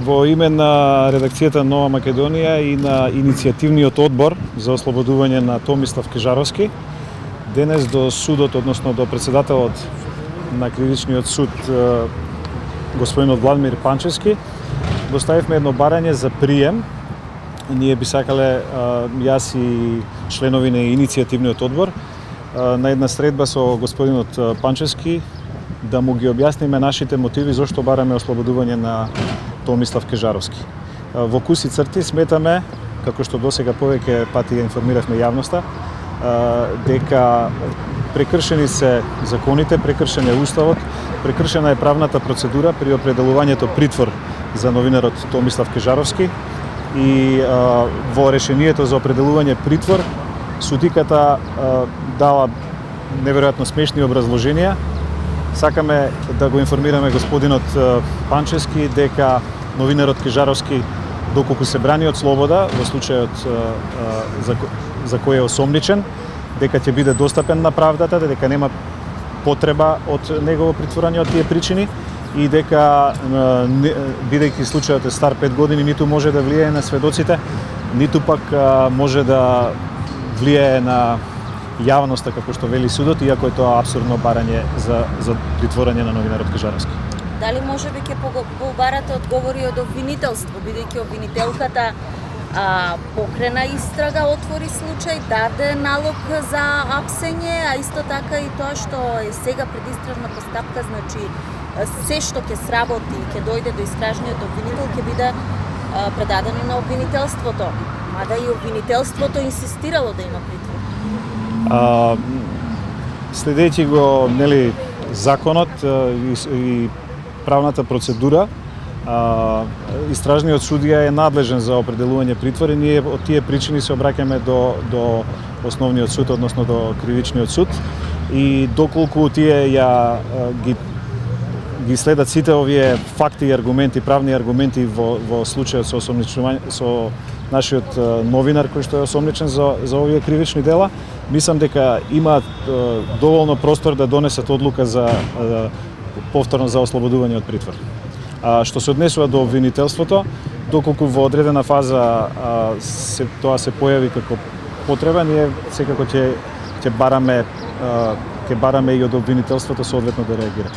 Во име на редакцијата Нова Македонија и на иницијативниот одбор за ослободување на Томислав Кежаровски, денес до судот, односно до председателот на Кривичниот суд, господинот Владимир Панчевски, доставивме едно барање за прием. Ние би сакале, јас и членови на иницијативниот одбор, на една средба со господинот Панчевски, да му ги објасниме нашите мотиви зошто бараме ослободување на Томислав Кежаровски. Во куси црти сметаме, како што досега повеќе пати ја информиравме јавноста, дека прекршени се законите, прекршен е уставот, прекршена е правната процедура при определувањето притвор за новинарот Томислав Кежаровски и во решението за определување притвор судиката дала неверојатно смешни образложенија. Сакаме да го информираме господинот Панчевски дека новинарот Кежаровски, доколку се брани од слобода во случајот за кој е осомничен, дека ќе биде достапен на правдата, дека нема потреба од негово притворање од тие причини и дека бидејќи случајот е стар 5 години, ниту може да влијае на сведоците, ниту пак може да влијае на јавноста, како што вели судот, иако е тоа апсурдно барање за притворање на новинарот Кежаровски. Дали може би ќе побарате одговори од обвинителство, бидејќи обвинителката покрена истрага, отвори случај, даде налог за апсење, а исто така и тоа што е сега предистражна постапка, значи се што ќе сработи и ќе дојде до истражниот обвинител ќе биде предадено на обвинителството, мада и обвинителството инсистирало да има притвор. Следејќи го, нели, законот и правната процедура, истражниот судија е надлежен за определување притвор и ние од тие причини се обраќаме до основниот суд, односно до Кривичниот суд, и доколку тие ги следат сите овие факти и аргументи, правни аргументи во случајот со осомничување со нашиот новинар кој што е осомничен за овие кривични дела, мислам дека имаат доволно простор да донесат одлука за повторно за ослободување од притвор. Што се однесува до обвинителството, доколку во одредена фаза тоа се појави како потреба, ние секако ќе бараме и од обвинителството соодветно да реагира.